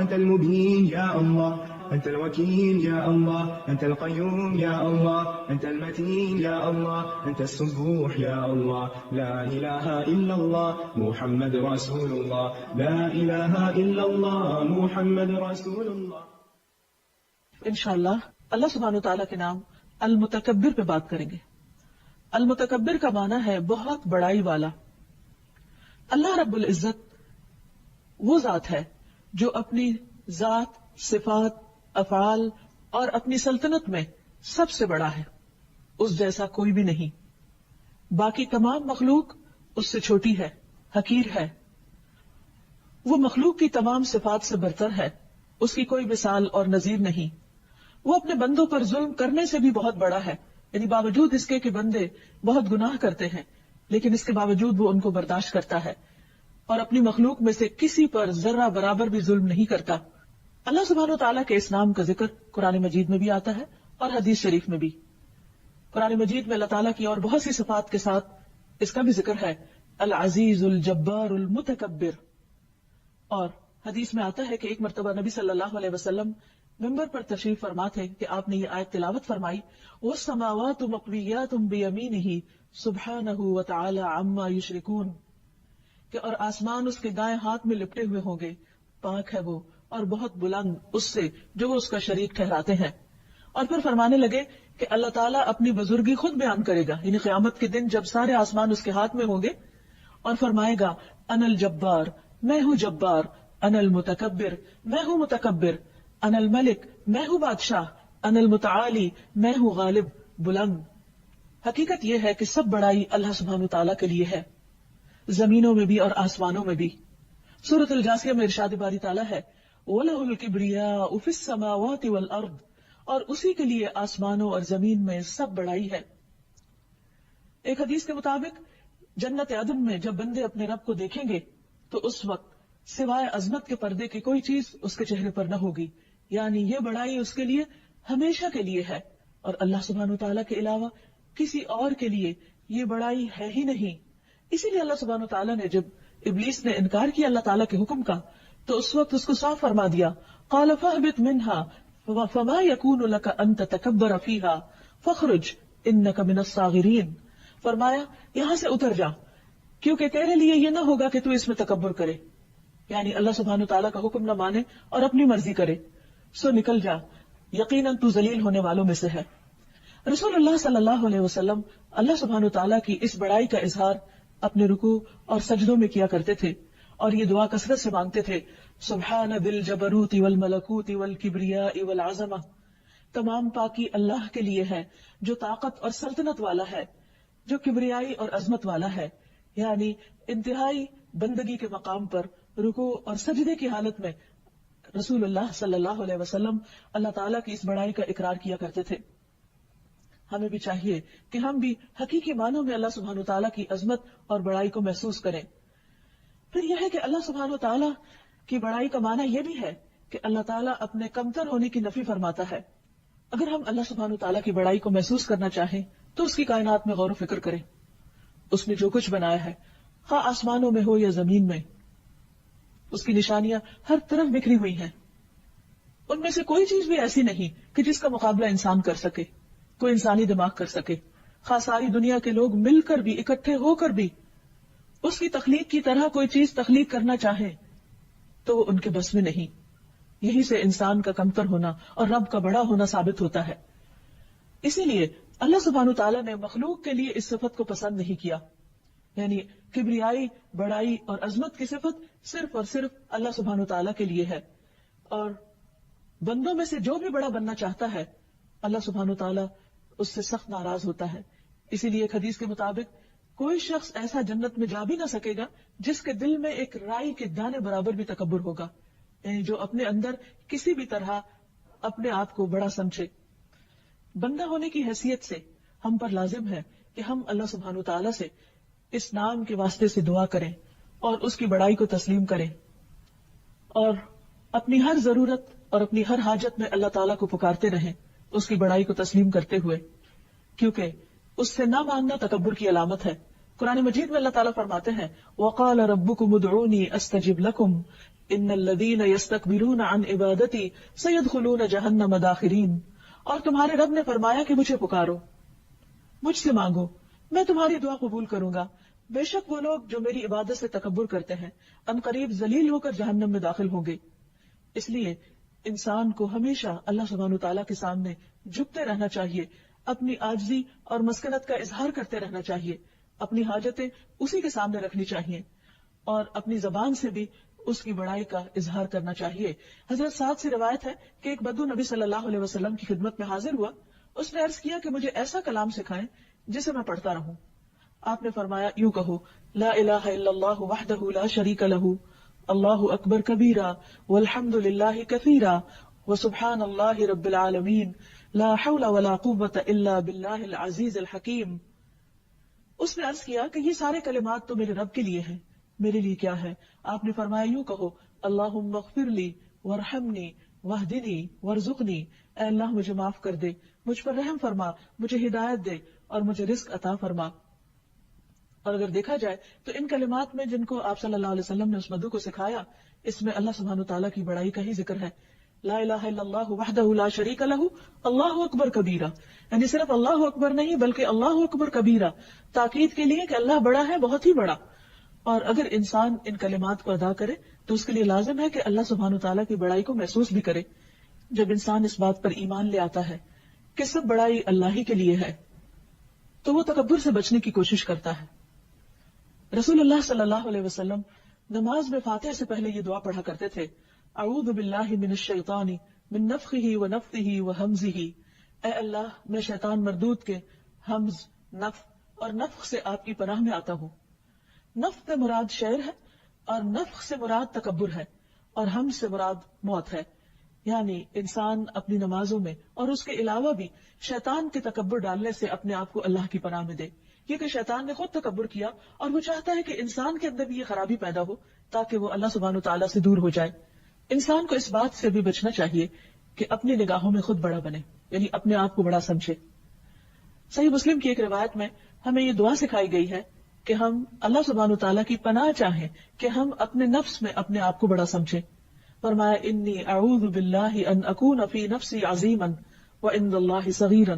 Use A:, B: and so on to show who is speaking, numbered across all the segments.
A: أنت المبين يا الله، أنت الوكيل يا الله، أنت القيوم يا الله، أنت المتين يا الله، أنت السبوح يا الله. لا إله إلا الله محمد رسول الله، لا إله إلا الله محمد رسول الله.
B: انشاءاللہ اللہ سبحانہ وتعالیٰ کے نام المتکبر پہ بات کریں گے. المتکبر کا معنی ہے بہت بڑائی والا. اللہ رب العزت وہ ذات ہے جو اپنی ذات، صفات، افعال اور اپنی سلطنت میں سب سے بڑا ہے. اس جیسا کوئی بھی نہیں. باقی تمام مخلوق اس سے چھوٹی ہے، حقیر ہے. وہ مخلوق کی تمام صفات سے برتر ہے. اس کی کوئی مثال اور نظیر نہیں. وہ اپنے بندوں پر ظلم کرنے سے بھی بہت بڑا ہے، یعنی باوجود اس کے کہ بندے بہت گناہ کرتے ہیں لیکن اس کے باوجود وہ ان کو برداشت کرتا ہے اور اپنی مخلوق میں سے کسی پر ذرہ برابر بھی ظلم نہیں کرتا. اللہ سبحانہ وتعالیٰ کے اس نام کا ذکر قرآن مجید میں بھی آتا ہے اور حدیث شریف میں بھی. قرآن مجید میں اللہ تعالیٰ کی اور بہت سی صفات کے ساتھ اس کا بھی ذکر ہے، العزیز الجبار المتکبر. اور حدیث میں آتا ہے کہ ایک مرتبہ نبی صلی اللہ علیہ وسلم ممبر پر تشریف فرما تھے کہ آپ نے یہ آیت تلاوت فرمائی، وَالسَّمَاوَاتُ مَطْوِيَّاتٌ بِيَمِينِهِ سُبْحَانَهُ وَتَعَالَى عَمَّا يُشْرِكُونَ، کہ اور آسمان اس کے دائیں ہاتھ میں لپٹے ہوئے ہوں گے، پاک ہے وہ اور بہت بلند اس سے جو وہ اس کا شریک ٹھہراتے ہیں. اور پھر فرمانے لگے کہ اللہ تعالیٰ اپنی بزرگی خود بیان کرے گا، یعنی قیامت کے دن جب سارے آسمان اس کے ہاتھ میں ہوں گے، اور فرمائے گا انا الجبار، میں ہوں جبار، انا المتکبر، میں ہوں متکبر، انا الملک، میں ہوں بادشاہ، انا المتعالی، میں ہوں غالب بلند. حقیقت یہ ہے کہ سب بڑائی اللہ سبحانہ تعالیٰ کے لیے ہے، زمینوں میں بھی اور آسمانوں میں بھی. سورۃ الجاثیہ میں ارشاد باری تعالیٰ ہے، وَلَهُ الْكِبْرِيَاءُ فِي السَّمَاوَاتِ وَالْأَرْضِ، اور اسی کے لیے آسمانوں اور زمین میں سب بڑائی ہے. ایک حدیث کے مطابق جنت عدن میں جب بندے اپنے رب کو دیکھیں گے تو اس وقت سوائے عظمت کے پردے کی کوئی چیز اس کے چہرے پر نہ ہوگی، یعنی یہ بڑائی اس کے لیے ہمیشہ کے لیے ہے، اور اللہ سبحانہ وتعالیٰ کے علاوہ کسی اور کے لیے یہ بڑائی ہے ہی نہیں. اسی لیے اللہ سبحانہ وتعالیٰ نے جب ابلیس نے انکار کیا اللہ تعالیٰ کے حکم کا تو اس وقت اس کو صاف فرما دیا، قال فاہبط منہا فما یکون لک ان تتکبر فیہا فاخرج انک من الصاغرین. فرمایا یہاں سے اتر جا، کیونکہ تیرے لیے یہ نہ ہوگا کہ تو اس میں تکبر کرے، یعنی اللہ سبحانہ تعالیٰ کا حکم نہ مانے اور اپنی مرضی کرے، سو نکل جا، یقیناً تو ذلیل ہونے والوں میں سے ہے. رسول اللہ صلی اللہ علیہ وسلم اللہ سبحانہ تعالیٰ کی اس بڑائی کا اظہار اپنے رکوع اور سجدوں میں کیا کرتے تھے اور یہ دعا کثرت سے مانگتے تھے، سبحان ذی الجبروت والملکوت والکبریاء والعظمہ. تمام پاکی اللہ کے لیے ہے جو طاقت اور سلطنت والا ہے، جو کبریائی اور عظمت والا ہے. یعنی انتہائی بندگی کے مقام پر رکوع اور سجدے کی حالت میں رسول اللہ صلی اللہ علیہ وسلم اللہ تعالیٰ کی اس بڑائی کا اقرار کیا کرتے تھے. ہمیں بھی چاہیے کہ ہم بھی حقیقی معنوں میں اللہ سبحانہ تعالیٰ کی عظمت اور بڑائی کو محسوس کریں. پھر یہ ہے کہ اللہ سبحانہ تعالیٰ کی بڑائی کا معنی یہ بھی ہے کہ اللہ تعالیٰ اپنے کمتر ہونے کی نفی فرماتا ہے. اگر ہم اللہ سبحانہ تعالیٰ کی بڑائی کو محسوس کرنا چاہیں تو اس کی کائنات میں غور و فکر کریں. اس نے جو کچھ بنایا ہے، خواہ آسمانوں میں ہو یا زمین میں، اس کی نشانیاں ہر طرف بکھری ہوئی ہیں. ان میں سے کوئی چیز بھی ایسی نہیں کہ جس کا مقابلہ انسان کر سکے، کوئی انسانی دماغ کر سکے. خاص ساری دنیا کے لوگ مل کر بھی، اکٹھے ہو کر بھی اس کی تخلیق کی طرح کوئی چیز تخلیق کرنا چاہیں تو وہ ان کے بس میں نہیں. یہی سے انسان کا کمتر ہونا اور رب کا بڑا ہونا ثابت ہوتا ہے. اسی لیے اللہ سبحانہ تعالیٰ نے مخلوق کے لیے اس صفت کو پسند نہیں کیا، یعنی کبریائی، بڑائی اور عظمت کی صفت صرف اور صرف اللہ سبحانہ تعالیٰ کے لیے ہے. اور بندوں میں سے جو بھی بڑا بننا چاہتا ہے اللہ سبحانہ تعالیٰ اس سے سخت ناراض ہوتا ہے. اسی لیے ایک حدیث کے مطابق کوئی شخص ایسا جنت میں جا بھی نہ سکے گا جس کے دل میں ایک رائی کے دانے برابر بھی تکبر ہوگا، یعنی جو اپنے اندر کسی بھی طرح اپنے آپ کو بڑا سمجھے. بندہ ہونے کی حیثیت سے ہم پر لازم ہے کہ ہم اللہ سبحانہ تعالیٰ سے اس نام کے واسطے سے دعا کریں اور اس کی بڑائی کو تسلیم کریں اور اپنی ہر ضرورت اور اپنی ہر حاجت میں اللہ تعالیٰ کو پکارتے رہیں اس کی بڑائی کو تسلیم کرتے ہوئے، کیونکہ اس سے نہ مانگنا تکبر کی علامت ہے قرآن مجید میں اللہ تعالیٰ فرماتے ہیں وَقَالَ رَبُّكُمُ ادْعُونِي أَسْتَجِبْ لَكُمْ إِنَّ الَّذِينَ يَسْتَكْبِرُونَ عَنْ عِبَادَتِي سَيَدْخُلُونَ جَهَنَّمَ دَاخِرِينَ، اور تمہارے رب نے فرمایا کہ مجھے پکارو، مجھ سے مانگو، میں تمہاری دعا قبول کروں گا، بے شک وہ لوگ جو میری عبادت سے تکبر کرتے ہیں ان قریب ذلیل ہو کر جہنم میں داخل ہوں گے۔ اس لیے انسان کو ہمیشہ اللہ سبحانہ وتعالیٰ کے سامنے جھکتے رہنا چاہیے، اپنی عاجزی اور مسکنت کا اظہار کرتے رہنا چاہیے، اپنی حاجتیں اسی کے سامنے رکھنی چاہیے اور اپنی زبان سے بھی اس کی بڑائی کا اظہار کرنا چاہیے۔ حضرت سعد سے روایت ہے کہ ایک بدو نبی صلی اللہ علیہ وسلم کی خدمت میں حاضر ہوا، اس نے عرض کیا کہ مجھے ایسا کلام سکھائیں جسے میں پڑھتا رہوں۔ آپ نے فرمایا یوں کہو لا الہ الا اللہ وحدہ لا شریک لہ اللہ اکبر کبیرا والحمد للہ کثیرا وسبحان اللہ رب العالمین لا حول ولا قوة الا باللہ العزیز الحکیم۔ اس نے عرض کیا کہ یہ سارے کلمات تو میرے رب کے لیے ہیں، میرے لیے کیا ہے؟ آپ نے فرمایا یوں کہو اللہم اغفر لی وارحمنی واہدنی وارزقنی، اے اللہ مجھے معاف کر دے، مجھ پر رحم فرما، مجھے ہدایت دے اور مجھے رزق عطا فرما۔ اور اگر دیکھا جائے تو ان کلمات میں جن کو آپ صلی اللہ علیہ وسلم نے اس مدعو کو سکھایا، اس میں اللہ سبحانہ تعالیٰ کی بڑائی کا ہی ذکر ہے۔ لا الہ الا اللہ وحدہ لا شریک لہ اللہ اکبر کبیرہ، یعنی صرف اللہ اکبر نہیں بلکہ اللہ اکبر کبیرہ، تاکید کے لیے کہ اللہ بڑا ہے، بہت ہی بڑا۔ اور اگر انسان ان کلمات کو ادا کرے تو اس کے لیے لازم ہے کہ اللہ سبحانہ تعالیٰ کی بڑائی کو محسوس بھی کرے۔ جب انسان اس بات پر ایمان لے آتا ہے کہ سب بڑائی اللہ ہی کے لیے ہے تو وہ تکبر سے بچنے کی کوشش کرتا ہے۔ رسول اللہ صلی اللہ علیہ وسلم نماز میں فاتحہ سے پہلے یہ دعا پڑھا کرتے تھے اعوذ باللہ من الشیطان من نفخہ ونفثہ وہمزہ، اے اللہ میں شیطان مردود کے ہمز، نفخ اور نفخ سے آپ کی پناہ میں آتا ہوں۔ نفخ سے مراد شعر ہے اور نفخ سے مراد تکبر ہے اور ہمز سے مراد موت ہے، یعنی انسان اپنی نمازوں میں اور اس کے علاوہ بھی شیطان کے تکبر ڈالنے سے اپنے آپ کو اللہ کی پناہ میں دے، کیونکہ شیطان نے خود تکبر کیا اور وہ چاہتا ہے کہ انسان کے اندر بھی یہ خرابی پیدا ہو تاکہ وہ اللہ سبحانہ تعالیٰ سے دور ہو جائے۔ انسان کو اس بات سے بھی بچنا چاہیے کہ اپنی نگاہوں میں خود بڑا بنے، یعنی اپنے آپ کو بڑا سمجھے۔ صحیح مسلم کی ایک روایت میں ہمیں یہ دعا سکھائی گئی ہے کہ ہم اللہ سبحانہ تعالیٰ کی پناہ چاہیں کہ ہم اپنے نفس میں اپنے آپ کو بڑا سمجھیں۔ فرمایا انی اعوذ باللہ ان اکون فی نفسی عظیما وعند اللہ صغیرا،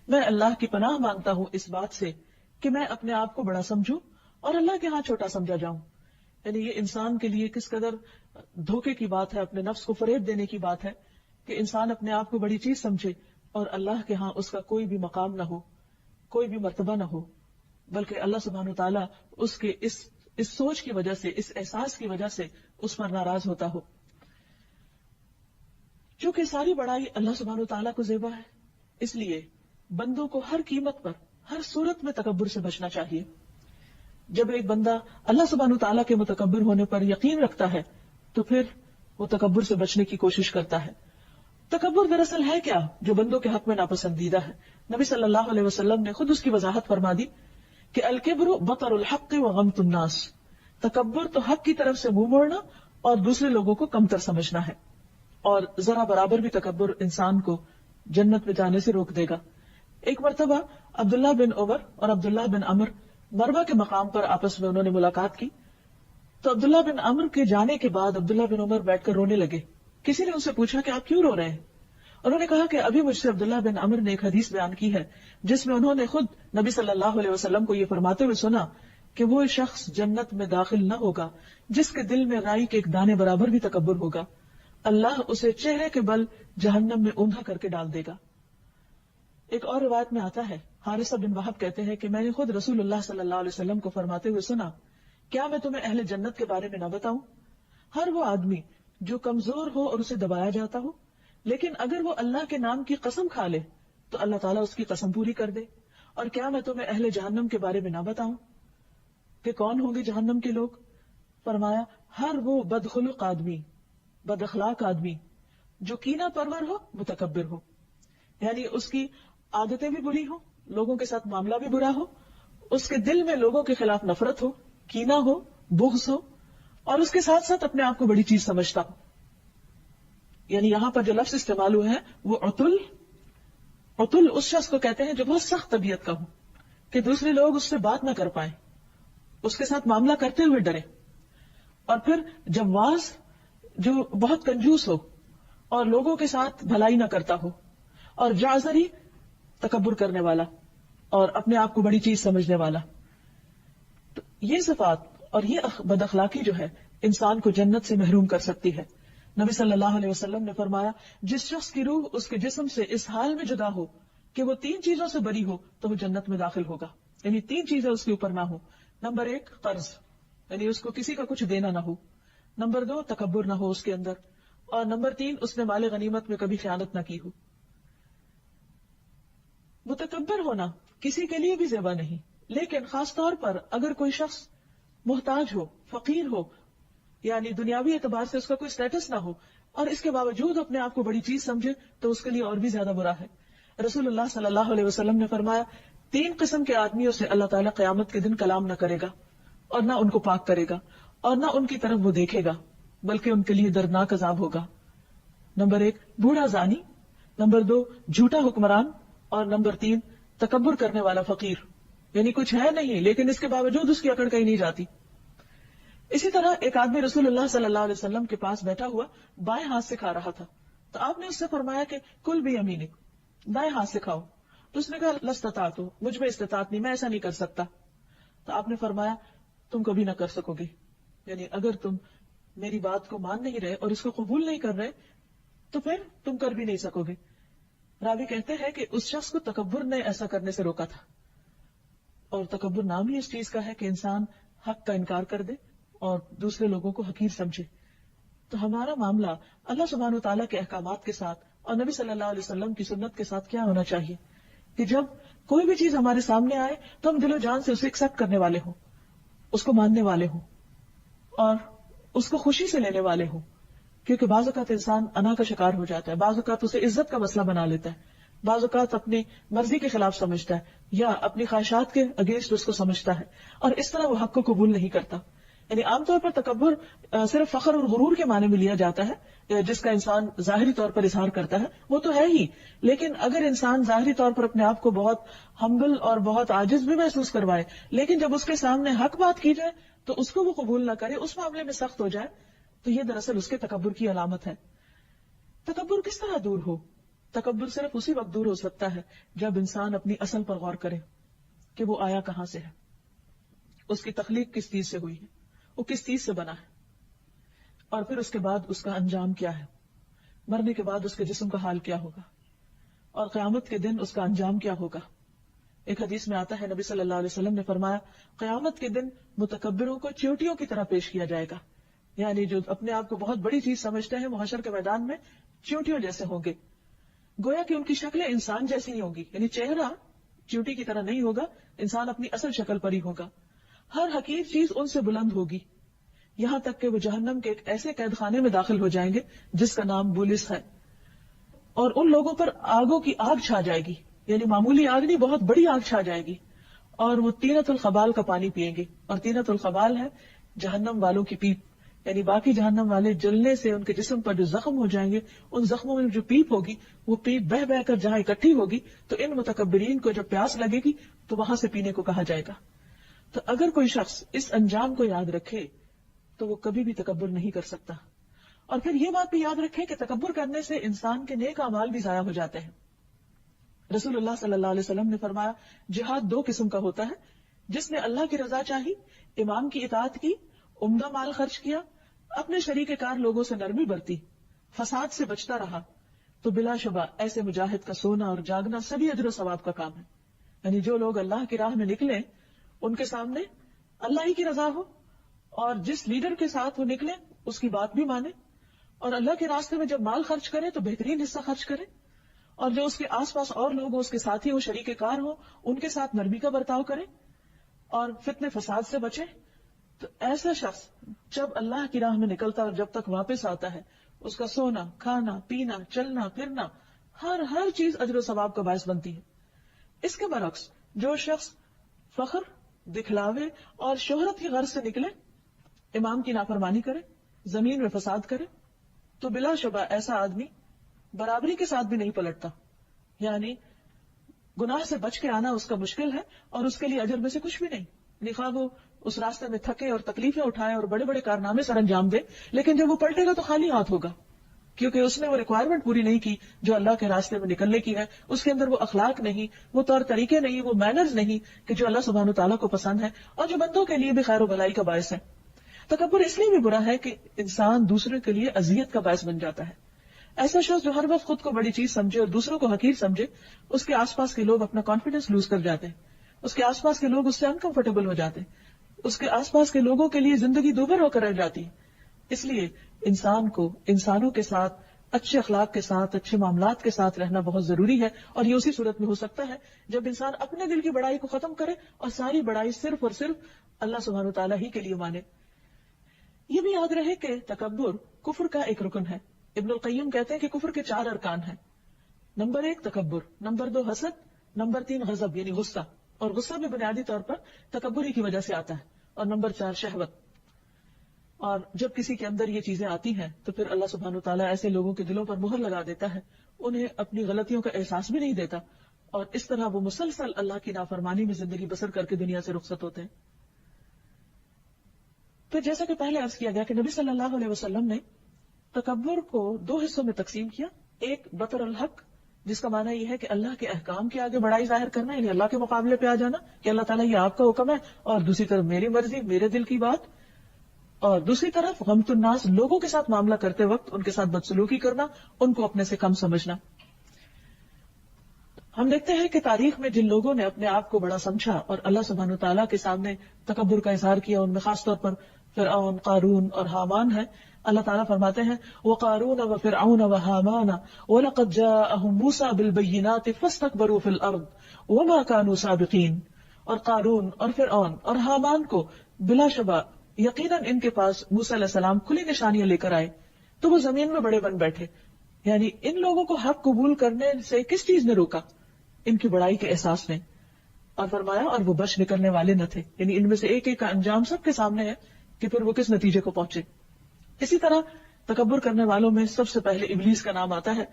B: میں اللہ کی پناہ مانگتا ہوں اس بات سے کہ میں اپنے آپ کو بڑا سمجھوں اور اللہ کے ہاں چھوٹا سمجھا جاؤں۔ یعنی یہ انسان کے لیے کس قدر دھوکے کی بات ہے، اپنے نفس کو فریب دینے کی بات ہے کہ انسان اپنے آپ کو بڑی چیز سمجھے اور اللہ کے ہاں اس کا کوئی بھی مقام نہ ہو، کوئی بھی مرتبہ نہ ہو، بلکہ اللہ سبحانہ تعالیٰ اس کے اس سوچ کی وجہ سے، اس احساس کی وجہ سے اس پر ناراض ہوتا ہو۔ چونکہ ساری بڑائی اللہ سبحانہ تعالیٰ کو زیبا ہے، اس لیے بندوں کو ہر قیمت پر، ہر صورت میں تکبر سے بچنا چاہیے۔ جب ایک بندہ اللہ سبحانہ تعالیٰ کے متکبر ہونے پر یقین رکھتا ہے تو پھر وہ تکبر سے بچنے کی کوشش کرتا ہے۔ تکبر دراصل ہے کیا جو بندوں کے حق میں ناپسندیدہ ہے؟ نبی صلی اللہ علیہ وسلم نے خود اس کی وضاحت فرما دی کہ الکبر بطر الحق وغمط الناس، تکبر تو حق کی طرف سے منہ موڑنا اور دوسرے لوگوں کو کمتر سمجھنا ہے، اور ذرا برابر بھی تکبر انسان کو جنت میں جانے سے روک دے گا۔ ایک مرتبہ عبداللہ بن عمر اور عبداللہ بن عمر مروا کے مقام پر آپس میں انہوں نے ملاقات کی، تو عبداللہ بن عمر کے جانے کے بعد عبداللہ بن عمر بیٹھ کر رونے لگے۔ کسی نے ان سے پوچھا کہ آپ کیوں رو رہے ہیں؟ انہوں نے کہا کہ ابھی مجھ سے عبداللہ بن عمر نے ایک حدیث بیان کی ہے جس میں انہوں نے خود نبی صلی اللہ علیہ وسلم کو یہ فرماتے ہوئے سنا کہ وہ شخص جنت میں داخل نہ ہوگا جس کے دل میں رائی کے ایک دانے برابر بھی تکبر ہوگا، اللہ اسے چہرے کے بل جہنم میں اوندھا کر کے ڈال دے گا۔ ایک اور روایت میں آتا ہے، حارثہ بن وہب کہتے ہیں کہ میں نے خود رسول اللہ صلی اللہ علیہ وسلم کو فرماتے ہوئے سنا، کیا میں تمہیں اہل جنت کے بارے میں نہ بتاؤں؟ ہر وہ آدمی جو کمزور ہو اور اسے دبایا جاتا ہو، لیکن اگر وہ اللہ کے نام کی قسم کھا لے تو اللہ تعالیٰ اس کی قسم پوری کر دے۔ اور کیا میں تمہیں اہل جہنم کے بارے میں نہ بتاؤں کہ کون ہوں گے جہنم کے لوگ؟ فرمایا ہر وہ بدخلق آدمی، بد اخلاق آدمی جو کینہ پرور ہو، متکبر ہو، یعنی اس کی عادتیں بھی بری ہو، لوگوں کے ساتھ معاملہ بھی برا ہو، اس کے دل میں لوگوں کے خلاف نفرت ہو، کینہ ہو، بغض ہو، اور اس کے ساتھ ساتھ اپنے آپ کو بڑی چیز سمجھتا ہو۔ یعنی یہاں پر جو لفظ استعمال ہوئے ہیں وہ عتل اس شخص کو کہتے ہیں جو بہت سخت طبیعت کا ہو کہ دوسرے لوگ اس سے بات نہ کر پائیں، اس کے ساتھ معاملہ کرتے ہوئے ڈرے. اور پھر جواز جو بہت کنجوس ہو اور لوگوں کے ساتھ بھلائی نہ کرتا ہو، اور جعزری تکبر کرنے والا اور اپنے آپ کو بڑی چیز سمجھنے والا. تو یہ صفات اور یہ بد اخلاقی جو ہے انسان کو جنت سے محروم کر سکتی ہے. نبی صلی اللہ علیہ وسلم نے فرمایا جس شخص کی روح اس کے جسم سے اس حال میں جدا ہو کہ وہ 3 چیزوں سے بری ہو تو وہ جنت میں داخل ہوگا. یعنی 3 چیزیں اس کے اوپر نہ ہو. نمبر 1 قرض، یعنی اس کو کسی کا کچھ دینا نہ ہو. نمبر 2 تکبر نہ ہو اس کے اندر. اور نمبر 3 اس نے مال غنیمت میں کبھی خیانت نہ کی ہو. متکبر ہونا کسی کے لیے بھی زیبا نہیں، لیکن خاص طور پر اگر کوئی شخص محتاج ہو، فقیر ہو، یعنی دنیاوی اعتبار سے اس کا کوئی سٹیٹس نہ ہو اور اس کے باوجود اپنے آپ کو بڑی چیز سمجھے تو اس کے لیے اور بھی زیادہ برا ہے. رسول اللہ صلی اللہ علیہ وسلم نے فرمایا 3 قسم کے آدمیوں سے اللہ تعالیٰ قیامت کے دن کلام نہ کرے گا اور نہ ان کو پاک کرے گا اور نہ ان کی طرف وہ دیکھے گا، بلکہ ان کے لیے دردناک عذاب ہوگا. نمبر 1 بوڑھا زانی، نمبر 2 جھوٹا حکمران، اور نمبر 3 تکبر کرنے والا فقیر. یعنی کچھ ہے نہیں لیکن اس کے باوجود اس کی اکڑ کہیں نہیں جاتی. اسی طرح ایک آدمی رسول اللہ صلی اللہ علیہ وسلم کے پاس بیٹھا ہوا بائیں ہاتھ سے کھا رہا تھا، تو آپ نے اس سے فرمایا کہ کل بھی یمینک، دائیں ہاتھ سے کھاؤ. تو اس نے کہا لستطاعت، مجھ میں استطاعت نہیں، میں ایسا نہیں کر سکتا. تو آپ نے فرمایا تم کبھی نہ کر سکو گے. یعنی اگر تم میری بات کو مان نہیں رہے اور اس کو قبول نہیں کر رہے تو پھر تم کر بھی نہیں سکو گے. راوی کہتے ہیں کہ اس شخص کو تکبر نے ایسا کرنے سے روکا تھا. اور تکبر نام ہی اس چیز کا ہے کہ انسان حق کا انکار کر دے اور دوسرے لوگوں کو حقیر سمجھے. تو ہمارا معاملہ اللہ سبحانہ و تعالیٰ کے احکامات کے ساتھ اور نبی صلی اللہ علیہ وسلم کی سنت کے ساتھ کیا ہونا چاہیے کہ جب کوئی بھی چیز ہمارے سامنے آئے تو ہم دل و جان سے اسے ایکسپٹ کرنے والے ہوں، اس کو ماننے والے ہوں اور اس کو خوشی سے لینے والے ہوں. کیونکہ بعض اوقات انسان انا کا شکار ہو جاتا ہے، بعض اوقات اسے عزت کا مسئلہ بنا لیتا ہے، بعض اوقات اپنی مرضی کے خلاف سمجھتا ہے یا اپنی خواہشات کے اگینسٹ اس کو سمجھتا ہے اور اس طرح وہ حق کو قبول نہیں کرتا. یعنی عام طور پر تکبر صرف فخر اور غرور کے معنی میں لیا جاتا ہے، جس کا انسان ظاہری طور پر اظہار کرتا ہے وہ تو ہے ہی، لیکن اگر انسان ظاہری طور پر اپنے آپ کو بہت ہمبل اور بہت عاجز بھی محسوس کروائے، لیکن جب اس کے سامنے حق بات کی جائے تو اس کو وہ قبول نہ کرے، اس معاملے میں سخت ہو جائے، تو یہ دراصل اس کے تکبر کی علامت ہے. تکبر کس طرح دور ہو؟ تکبر صرف اسی وقت دور ہو سکتا ہے جب انسان اپنی اصل پر غور کرے کہ وہ آیا کہاں سے ہے، اس کی تخلیق کس چیز سے ہوئی ہے، وہ کس چیز سے بنا ہے، اور پھر اس کے بعد اس کا انجام کیا ہے، مرنے کے بعد اس کے جسم کا حال کیا ہوگا، اور قیامت کے دن اس کا انجام کیا ہوگا. ایک حدیث میں آتا ہے نبی صلی اللہ علیہ وسلم نے فرمایا قیامت کے دن متکبروں کو چیونٹیوں کی طرح پیش کیا جائے گا. یعنی جو اپنے آپ کو بہت بڑی چیز سمجھتے ہیں وہ حشر کے میدان میں چیونٹیوں جیسے ہوں گے، گویا کہ ان کی شکلیں انسان جیسی نہیں ہوگی، یعنی چہرہ چیونٹی کی طرح نہیں ہوگا، انسان اپنی اصل شکل پر ہی ہوگا. ہر حقیر چیز ان سے بلند ہوگی، یہاں تک کہ وہ جہنم کے ایک ایسے قید خانے میں داخل ہو جائیں گے جس کا نام بولس ہے، اور ان لوگوں پر آگوں کی آگ چھا جائے گی، یعنی معمولی آگ نہیں، بہت بڑی آگ چھا جائے گی، اور وہ طینۃ الخبال کا پانی پیئیں گے. اور طینۃ الخبال ہے جہنم والوں کی پیپ، یعنی باقی جہنم والے جلنے سے ان کے جسم پر جو زخم ہو جائیں گے، ان زخموں میں جو پیپ ہوگی وہ پیپ بہ بہ کر جہاں اکٹھی ہوگی تو ان متکبرین کو جب پیاس لگے گی تو وہاں سے پینے کو کہا جائے گا. تو اگر کوئی شخص اس انجام کو یاد رکھے تو وہ کبھی بھی تکبر نہیں کر سکتا. اور پھر یہ بات بھی یاد رکھے کہ تکبر کرنے سے انسان کے نیک اعمال بھی ضائع ہو جاتے ہیں. رسول اللہ صلی اللہ علیہ وسلم نے فرمایا جہاد 2 قسم کا ہوتا ہے، جس نے اللہ کی رضا چاہی، امام کی اطاعت کی، عمدہ مال خرچ کیا، اپنے شریک کار لوگوں سے نرمی برتی، فساد سے بچتا رہا، تو بلا شبہ ایسے مجاہد کا سونا اور جاگنا سبھی اجر و ثواب کا کام ہے. یعنی جو لوگ اللہ کی راہ میں نکلے ان کے سامنے اللہ ہی کی رضا ہو، اور جس لیڈر کے ساتھ وہ نکلے اس کی بات بھی مانے، اور اللہ کے راستے میں جب مال خرچ کرے تو بہترین حصہ خرچ کرے، اور جو اس کے آس پاس اور لوگ اس کے ساتھی ہو، شریک کار ہو، ان کے ساتھ نرمی کا برتاؤ کرے اور فتنے فساد سے بچے. تو ایسا شخص جب اللہ کی راہ میں نکلتا اور جب تک واپس آتا ہے اس کا سونا، کھانا، پینا، چلنا پھرنا، ہر چیز اجر و ثواب کا باعث بنتی ہے. اس کے برعکس جو شخص فخر، دکھلاوے اور شہرت کی غرض سے نکلے، امام کی نافرمانی کرے، زمین میں فساد کرے، تو بلا شبہ ایسا آدمی برابری کے ساتھ بھی نہیں پلٹتا. یعنی گناہ سے بچ کے آنا اس کا مشکل ہے اور اس کے لیے اجر میں سے کچھ بھی نہیں. خواہ وہ اس راستے میں تھکے اور تکلیفیں اٹھائے اور بڑے بڑے کارنامے سر انجام دے، لیکن جب وہ پلٹے گا تو خالی ہاتھ ہوگا، کیونکہ اس نے وہ ریکوائرمنٹ پوری نہیں کی جو اللہ کے راستے میں نکلنے کی ہے. اس کے اندر وہ اخلاق نہیں، وہ طور طریقے نہیں، وہ مینرز نہیں کہ جو اللہ سبحانہ تعالیٰ کو پسند ہے اور جو بندوں کے لیے بھی خیر و بھلائی کا باعث ہے. تکبر اس لیے بھی برا ہے کہ انسان دوسرے کے لیے اذیت کا باعث بن جاتا ہے. ایسا شخص جو ہر وقت خود کو بڑی چیز سمجھے اور دوسروں کو حقیر سمجھے، اس کے آس پاس کے لوگ اپنا کانفیڈنس لوز کر جاتے ہیں، اس کے آس پاس کے لوگ اس سے انکمفرٹیبل ہو جاتے ہیں، اس کے آس پاس کے لوگوں کے لیے زندگی دوبھر ہو کر رہ جاتی ہے. اس لیے انسان کو انسانوں کے ساتھ اچھے اخلاق کے ساتھ، اچھے معاملات کے ساتھ رہنا بہت ضروری ہے. اور یہ اسی صورت میں ہو سکتا ہے جب انسان اپنے دل کی بڑائی کو ختم کرے اور ساری بڑائی صرف اور صرف اللہ سبحانہ وتعالیٰ ہی کے لیے مانے. یہ بھی یاد رہے کہ تکبر کفر کا ایک رکن ہے. ابن القیم کہتے ہیں کہ کفر کے 4 ارکان ہیں. نمبر 1 تکبر، نمبر 2 حسد، نمبر 3 غضب یعنی غصہ، اور غصہ بھی بنیادی طور پر تکبر ہی کی وجہ سے آتا ہے، اور نمبر 4 شہوت. اور جب کسی کے اندر یہ چیزیں آتی ہیں تو پھر اللہ سبحانہ وتعالیٰ ایسے لوگوں کے دلوں پر مہر لگا دیتا ہے، انہیں اپنی غلطیوں کا احساس بھی نہیں دیتا، اور اس طرح وہ مسلسل اللہ کی نافرمانی میں زندگی بسر کر کے دنیا سے رخصت ہوتے ہیں. پھر جیسا کہ پہلے عرض کیا گیا کہ نبی صلی اللہ علیہ وسلم نے تکبر کو 2 حصوں میں تقسیم کیا. ایک بطر الحق، جس کا معنی یہ ہے کہ اللہ کے احکام کے آگے بڑائی ظاہر کرنا، یعنی اللہ کے مقابلے پہ آ جانا کہ اللہ تعالیٰ یہ آپ کا حکم ہے، اور دوسری طرف میری مرضی، میرے دل کی بات. اور دوسری طرف غمت الناس، لوگوں کے ساتھ معاملہ کرتے وقت ان کے ساتھ بدسلوکی کرنا، ان کو اپنے سے کم سمجھنا. ہم دیکھتے ہیں کہ تاریخ میں جن لوگوں نے اپنے آپ کو بڑا سمجھا اور اللہ سبحانہ تعالیٰ کے سامنے تکبر کا اظہار کیا، ان میں خاص طور پر فرعون، قارون اور حامان ہے. اللہ تعالیٰ فرماتے ہیں وَقَارُونَ وَفِرْعَوْنَ وَحَامَانَ وَلَقَدْ جَاءَهُم مُوسَىٰ بِالْبَيِّنَاتِ فَاسْتَكْبَرُوا فِي الْأَرْضِ وَمَا كَانُوا سَابِقِينَ. اور قارون اور فرعون اور حامان کو بلا شبہ یقیناً ان کے پاس موسیٰ علیہ السلام کھلی نشانیاں لے کر آئے تو وہ زمین میں بڑے بن بیٹھے. یعنی ان لوگوں کو حق قبول کرنے سے کس چیز نے روکا؟ ان کی بڑائی کے احساس نے. اور فرمایا اور وہ بچ نکلنے والے نہ تھے، یعنی ان میں سے ایک ایک کا انجام سب کے سامنے ہے کہ پھر وہ کس نتیجے کو پہنچے. اسی طرح تکبر کرنے والوں میں سب سے پہلے ابلیس کا نام آتا ہے.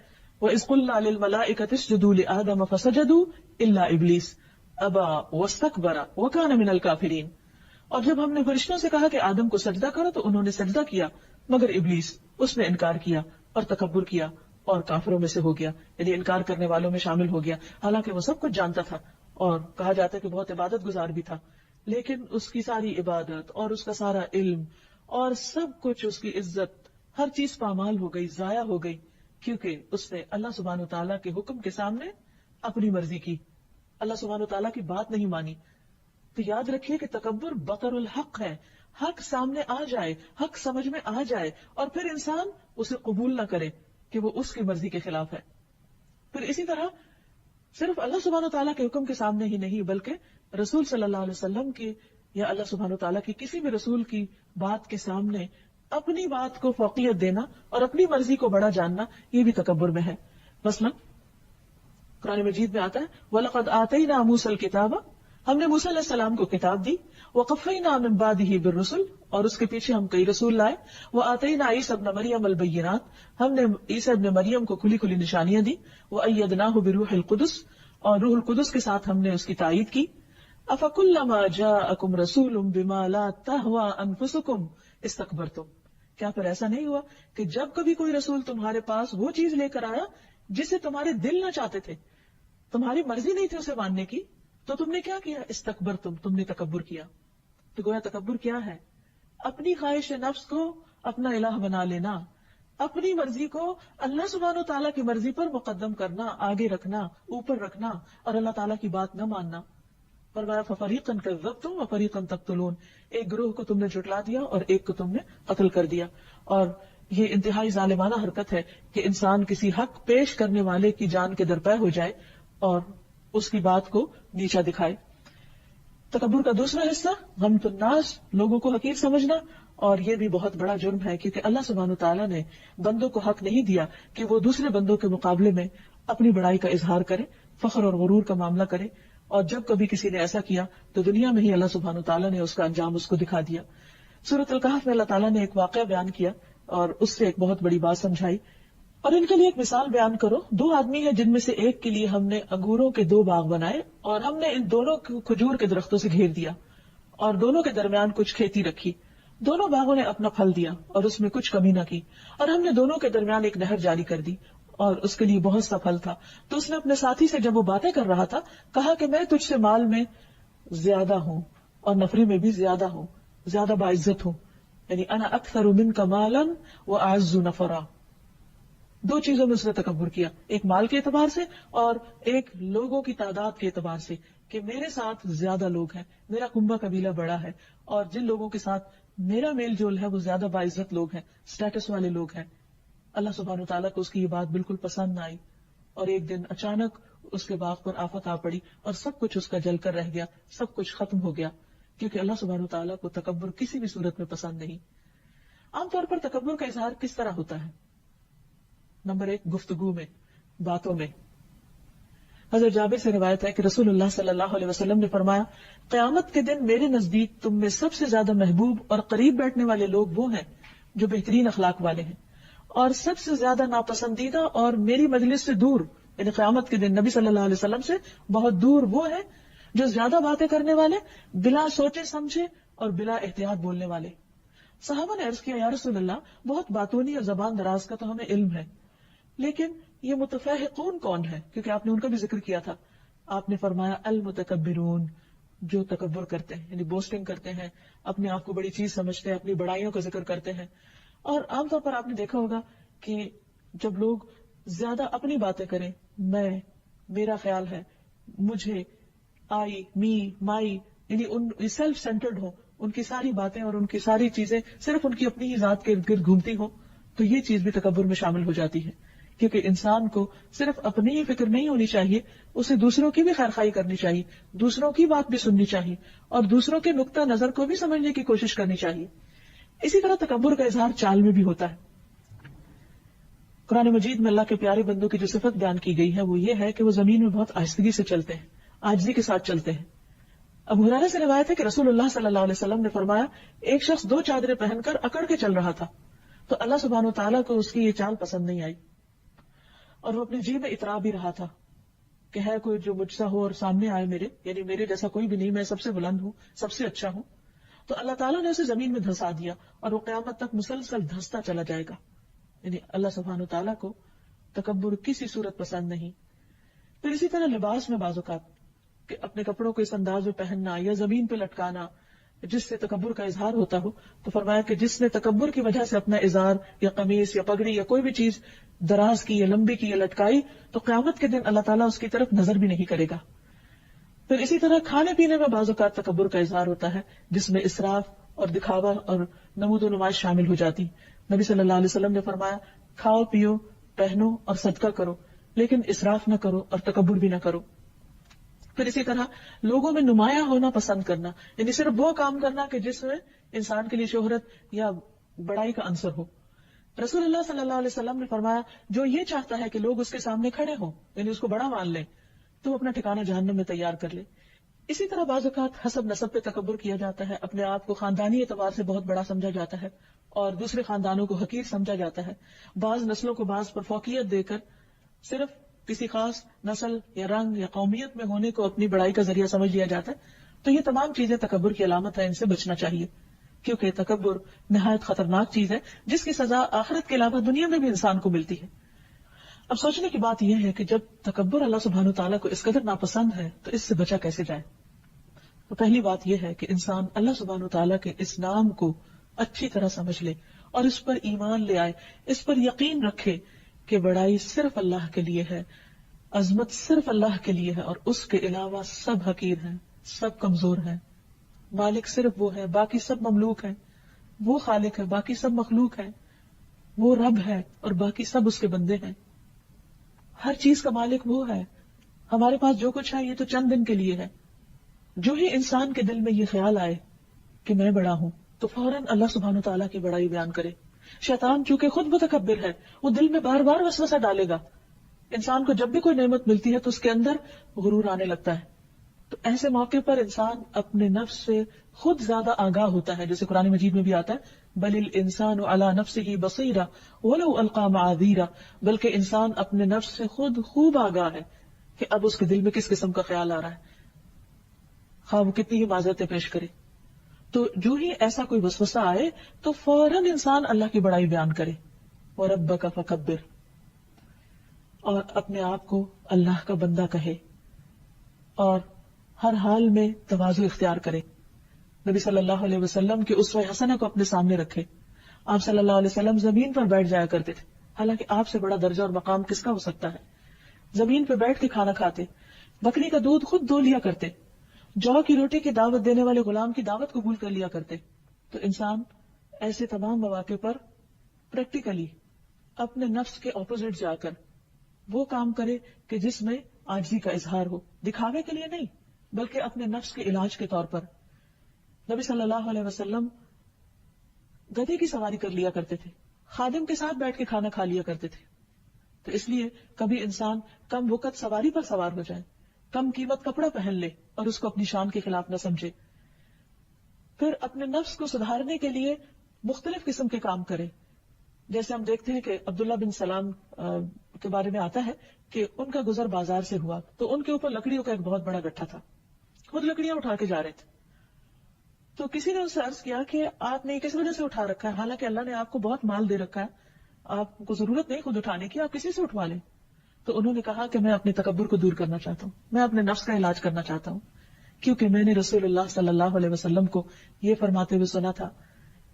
B: وَإِذْ قُلْنَا لِلْمَلَائِكَةِ اسْجُدُوا لِآدَمَ فَسَجَدُوا إِلَّا إِبْلِيسَ أَبَىٰ وَاسْتَكْبَرَ وَكَانَ مِنَ الْكَافِرِينَ. اور جب ہم نے فرشتوں سے کہا کہ آدم کو سجدہ کرو تو انہوں نے سجدہ کیا، مگر ابلیس اس نے انکار کیا اور تکبر کیا اور کافروں میں سے ہو گیا، یعنی انکار کرنے والوں میں شامل ہو گیا. حالانکہ وہ سب کچھ جانتا تھا اور کہا جاتا ہے کہ بہت عبادت گزار بھی تھا، لیکن اس کی ساری عبادت اور اس کا سارا علم اور سب کچھ، اس کی عزت، ہر چیز پامال ہو گئی، ضائع ہو گئی، کیونکہ اس نے اللہ سبحانہ تعالیٰ کے حکم کے سامنے اپنی مرضی کی، اللہ سبحانہ تعالیٰ کی بات نہیں مانی. تو یاد رکھیے کہ تکبر بطر الحق ہے. حق سامنے آ جائے، حق سمجھ میں آ جائے اور پھر انسان اسے قبول نہ کرے کہ وہ اس کی مرضی کے خلاف ہے. پھر اسی طرح صرف اللہ سبحانہ تعالیٰ کے حکم کے سامنے ہی نہیں بلکہ رسول صلی اللہ علیہ وسلم کی یا اللہ سبحانہ تعالیٰ کی کسی بھی رسول کی بات کے سامنے اپنی بات کو فوقیت دینا اور اپنی مرضی کو بڑا جاننا، یہ بھی تکبر میں ہے. مثلا قرآن مجید میں آتا ہے وَلَقَدْ آتَيْنَا مُوسَى الْكِتَابَ، ہم نے موسیٰ علیہ السلام کو کتاب دی. وَقَفَّيْنَا مِن بَعْدِهِ بِالرُّسُلِ، اور اس کے پیچھے ہم کئی رسول لائے. وَآتَيْنَا عِيسَى ابْنَ مَرْيَمَ الْبَيِّنَاتِ، ہم نے عیسیٰ ابن مریم کو کھلی کھلی نشانیاں دی. وَأَيَّدْنَاهُ بِرُوحِ الْقُدُسِ، اور روح القدس کے ساتھ ہم نے اس کی تائید کی. أَفَكُلَّمَا جَاءَكُمْ رَسُولٌ بِمَا لَا تَهْوَىٰ أَنفُسُكُمْ اسْتَكْبَرْتُمْ، کیا پھر ایسا نہیں ہوا کہ جب کبھی کوئی رسول تمہارے پاس وہ چیز لے کر آیا جسے تمہارے دل نہ چاہتے تھے، تمہاری مرضی نہیں تھی اسے ماننے کی، تو تم نے کیا کیا؟ استکبرتم، تم نے تکبر کیا. تو گویا تکبر کیا ہے؟ اپنی خواہش نفس کو اپنا الہ بنا لینا، اپنی مرضی کو اللہ سبحانہ تعالیٰ کی مرضی پر مقدم کرنا، آگے رکھنا، اوپر رکھنا، اور اللہ تعالیٰ کی بات نہ ماننا. فرمایا فَفَرِيقًا كَذَّبْتُمْ وَفَرِيقًا تَقْتُلُونَ، ایک گروہ کو تم نے جھٹلا دیا اور ایک کو تم نے قتل کر دیا. اور یہ انتہائی ظالمانہ حرکت ہے کہ انسان کسی حق پیش کرنے والے کی جان کے درپے ہو جائے اور اس کی بات کو نیچا دکھائے. تکبر کا دوسرا حصہ غمت الناس، لوگوں کو حقیر سمجھنا، اور یہ بھی بہت بڑا جرم ہے کیونکہ اللہ سبحانہ تعالیٰ نے بندوں کو حق نہیں دیا کہ وہ دوسرے بندوں کے مقابلے میں اپنی بڑائی کا اظہار کرے، فخر اور غرور کا معاملہ کرے. اور جب کبھی کسی نے ایسا کیا تو دنیا میں ہی اللہ سبحانہ تعالیٰ نے اس کا انجام اس کو دکھا دیا. سورۃ الکہف میں اللہ تعالیٰ نے ایک واقعہ بیان کیا اور اس سے ایک بہت بڑی بات سمجھائی. اور ان کے لیے ایک مثال بیان کرو، 2 آدمی ہیں جن میں سے ایک کے لیے ہم نے انگوروں کے 2 باغ بنائے اور ہم نے ان دونوں کو کھجور کے درختوں سے گھیر دیا، اور دونوں کے درمیان کچھ کھیتی رکھی. دونوں باغوں نے اپنا پھل دیا اور اس میں کچھ کمی نہ کی, اور ہم نے دونوں کے درمیان ایک نہر جاری کر دی اور اس کے لیے بہت سا پھل تھا. تو اس نے اپنے ساتھی سے جب وہ باتیں کر رہا تھا کہا کہ میں تجھ سے مال میں زیادہ ہوں اور نفری میں بھی زیادہ ہوں, زیادہ باعزت ہوں. یعنی انا اکثر منک مالا واعز نفرا. دو چیزوں میں اس نے تکبر کیا, ایک مال کے اعتبار سے اور ایک لوگوں کی تعداد کے اعتبار سے, کہ میرے ساتھ زیادہ لوگ ہیں, میرا کنبہ قبیلہ بڑا ہے, اور جن لوگوں کے ساتھ میرا میل جول ہے وہ زیادہ باعزت لوگ ہیں, سٹیٹس والے لوگ ہیں. اللہ سبحانہ وتعالیٰ کو اس کی یہ بات بالکل پسند نہ آئی, اور ایک دن اچانک اس کے باغ پر آفت آ پڑی اور سب کچھ اس کا جل کر رہ گیا, سب کچھ ختم ہو گیا, کیونکہ اللہ سبحانہ وتعالیٰ کو تکبر کسی بھی صورت میں پسند نہیں. عام طور پر تکبر کا اظہار کس طرح ہوتا ہے؟ نمبر 1, گفتگو میں, باتوں میں. حضرت جابر سے روایت ہے کہ رسول اللہ صلی اللہ علیہ وسلم نے فرمایا, قیامت کے دن میرے نزدیک تم میں سب سے زیادہ محبوب اور قریب بیٹھنے والے لوگ وہ ہیں جو بہترین اخلاق والے ہیں, اور سب سے زیادہ ناپسندیدہ اور میری مجلس سے دور, یعنی قیامت کے دن نبی صلی اللہ علیہ وسلم سے بہت دور وہ ہیں جو زیادہ باتیں کرنے والے, بلا سوچے سمجھے اور بلا احتیاط بولنے والے. صحابہ نے عرض کیا, یا رسول اللہ, بہت باتونی اور زبان دراز کا تو ہمیں علم ہے, لیکن یہ متفحقون کون ہے؟ کیونکہ آپ نے ان کا بھی ذکر کیا تھا. آپ نے فرمایا, المتکبرون, جو تکبر کرتے ہیں, یعنی بوسٹنگ کرتے ہیں, اپنے آپ کو بڑی چیز سمجھتے ہیں, اپنی بڑائیوں کا ذکر کرتے ہیں. اور عام طور پر آپ نے دیکھا ہوگا کہ جب لوگ زیادہ اپنی باتیں کریں, میں, میرا خیال ہے, مجھے, آئی, می, مائی, یعنی ان سیلف سینٹرڈ ہو, ان کی ساری باتیں اور ان کی ساری چیزیں صرف ان کی اپنی ہی ذات کے ارد گرد گھومتی ہو, تو یہ چیز بھی تکبر میں شامل ہو جاتی ہے. کیونکہ انسان کو صرف اپنی ہی فکر نہیں ہونی چاہیے, اسے دوسروں کی بھی خیرخواہی کرنی چاہیے, دوسروں کی بات بھی سننی چاہیے, اور دوسروں کے نقطہ نظر کو بھی سمجھنے کی کوشش کرنی چاہیے. اسی طرح تکبر کا اظہار چال میں بھی ہوتا ہے. قرآن مجید میں اللہ کے پیارے بندوں کی جو صفت بیان کی گئی ہے وہ یہ ہے کہ وہ زمین میں بہت آہستگی سے چلتے ہیں, عاجزی کے ساتھ چلتے ہیں. ابو ہریرہ سے روایت ہے کہ رسول اللہ صلی اللہ علیہ وسلم نے فرمایا, ایک شخص 2 چادریں پہن کر اکڑ کے چل رہا تھا, تو اللہ سبحانہ وتعالیٰ کو اس کی یہ چال پسند نہیں آئی, اور وہ اپنی جی میں اترا بھی رہا تھا کہ ہے کوئی جو مجھ سا ہو اور سامنے آئے میرے, یعنی میرے جیسا کوئی بھی نہیں, میں سب سے بلند ہوں, سب سے اچھا ہوں. تو اللہ تعالیٰ نے اسے زمین میں دھسا دیا اور وہ قیامت تک مسلسل دھستا چلا جائے گا. یعنی اللہ سبحانہ وتعالیٰ کو تکبر کسی صورت پسند نہیں. پھر اسی طرح لباس میں بعض اوقات کہ اپنے کپڑوں کو اس انداز میں پہننا یا زمین پہ لٹکانا جس سے تکبر کا اظہار ہوتا ہو, تو فرمایا کہ جس نے تکبر کی وجہ سے اپنا ازار یا قمیص یا پگڑی یا کوئی بھی چیز دراز کی یا لمبی کی یا لٹکائی, تو قیامت کے دن اللہ تعالیٰ اس کی طرف نظر بھی نہیں کرے گا. پھر اسی طرح کھانے پینے میں بعض اوقات تکبر کا اظہار ہوتا ہے جس میں اسراف اور دکھاوا اور نمود و نمائش شامل ہو جاتی. نبی صلی اللہ علیہ وسلم نے فرمایا, کھاؤ پیو پہنو اور صدقہ کرو, لیکن اسراف نہ کرو اور تکبر بھی نہ کرو. پھر اسی طرح لوگوں میں نمایاں ہونا پسند کرنا, یعنی صرف وہ کام کرنا کہ جس میں انسان کے لیے شہرت یا بڑائی کا عنصر ہو. رسول اللہ صلی اللہ علیہ وسلم نے فرمایا, جو یہ چاہتا ہے کہ لوگ اس کے سامنے کھڑے ہوں, یعنی اس کو بڑا مان لیں, تو اپنا ٹھکانہ جہنم میں تیار کر لے. اسی طرح بعض اوقات حسب نسب پہ تکبر کیا جاتا ہے, اپنے آپ کو خاندانی اعتبار سے بہت بڑا سمجھا جاتا ہے اور دوسرے خاندانوں کو حقیر سمجھا جاتا ہے. بعض نسلوں کو بعض پر فوقیت دے کر صرف کسی خاص نسل یا رنگ یا قومیت میں ہونے کو اپنی بڑائی کا ذریعہ سمجھ لیا جاتا ہے. تو یہ تمام چیزیں تکبر کی علامت ہے, ان سے بچنا چاہیے, کیونکہ تکبر نہایت خطرناک چیز ہے جس کی سزا آخرت کے علاوہ دنیا میں بھی انسان کو ملتی ہے. اب سوچنے کی بات یہ ہے کہ جب تکبر اللہ سبحانہ تعالیٰ کو اس قدر ناپسند ہے تو اس سے بچا کیسے جائے؟ تو پہلی بات یہ ہے کہ انسان اللہ سبحانہ تعالیٰ کے اس نام کو اچھی طرح سمجھ لے اور اس پر ایمان لے آئے, اس پر یقین رکھے کہ بڑائی صرف اللہ کے لیے ہے, عظمت صرف اللہ کے لیے ہے, اور اس کے علاوہ سب حقیر ہیں, سب کمزور ہیں. مالک صرف وہ ہے, باقی سب مملوک ہیں. وہ خالق ہے, باقی سب مخلوق ہیں. وہ رب ہے اور باقی سب اس کے بندے ہیں. ہر چیز کا مالک وہ ہے. ہمارے پاس جو کچھ ہے یہ تو چند دن کے لیے ہے. جو ہی انسان کے دل میں یہ خیال آئے کہ میں بڑا ہوں, تو فوراً اللہ سبحانہ تعالیٰ کی بڑائی بیان کرے. شیطان چونکہ خود متکبر ہے, وہ دل میں بار بار وسوسہ ڈالے گا. انسان کو جب بھی کوئی نعمت ملتی ہے تو اس کے اندر غرور آنے لگتا ہے. تو ایسے موقع پر انسان اپنے نفس سے خود زیادہ آگاہ ہوتا ہے, جیسے قرآن مجید میں بھی آتا ہے, بل الانسان علی نفسہ بصیرہ ولو القی معاذیرہ, بلکہ انسان اپنے نفس سے خود خوب آگاہ ہے کہ اب اس کے دل میں کس قسم کا خیال آ رہا ہے, خواہ وہ کتنی ہی معذرتیں پیش کرے. تو جو ہی ایسا کوئی وسوسہ آئے تو فوراً انسان اللہ کی بڑائی بیان کرے، وَرَبَّكَ فَكَبِّرْ، اور اپنے آپ کو اللہ کا بندہ کہے اور ہر حال میں تواضع اختیار کرے. نبی صلی اللہ علیہ وسلم کے اسوہ حسنہ کو اپنے سامنے رکھے. آپ صلی اللہ علیہ وسلم زمین پر بیٹھ جایا کرتے تھے، حالانکہ آپ سے بڑا درجہ اور مقام کس کا ہو سکتا ہے. زمین پہ بیٹھ کے کھانا کھاتے، بکری کا دودھ خود دو لیا کرتے، جو کی روٹی کی دعوت دینے والے غلام کی دعوت قبول کر لیا کرتے. تو انسان ایسے تمام مواقع پر پریکٹیکلی اپنے نفس کے اپوزٹ جا کر وہ کام کرے کہ جس میں عاجزی کا اظہار ہو، دکھاوے کے لیے نہیں بلکہ اپنے نفس کے علاج کے طور پر. نبی صلی اللہ علیہ وسلم گدھے کی سواری کر لیا کرتے تھے، خادم کے ساتھ بیٹھ کے کھانا کھا لیا کرتے تھے. تو اس لیے کبھی انسان کم وقت سواری پر سوار ہو جائے، کم قیمت کپڑا پہن لے اور اس کو اپنی شان کے خلاف نہ سمجھے. پھر اپنے نفس کو سدھارنے کے لیے مختلف قسم کے کام کرے. جیسے ہم دیکھتے ہیں کہ عبداللہ بن سلام کے بارے میں آتا ہے کہ ان کا گزر بازار سے ہوا تو ان کے اوپر لکڑیوں کا ایک بہت بڑا گٹھا تھا، خود لکڑیاں اٹھا کے جا رہے تھے. تو کسی نے ان سے عرض کیا کہ آپ نے کس وجہ سے اٹھا رکھا ہے، حالانکہ اللہ نے آپ کو بہت مال دے رکھا ہے، آپ کو ضرورت نہیں خود اٹھانے کی، آپ کسی سے اٹھوا لیں. تو انہوں نے کہا کہ میں اپنے تکبر کو دور کرنا چاہتا ہوں، میں اپنے نفس کا علاج کرنا چاہتا ہوں، کیونکہ میں نے رسول اللہ صلی اللہ علیہ وسلم کو یہ فرماتے ہوئے سنا تھا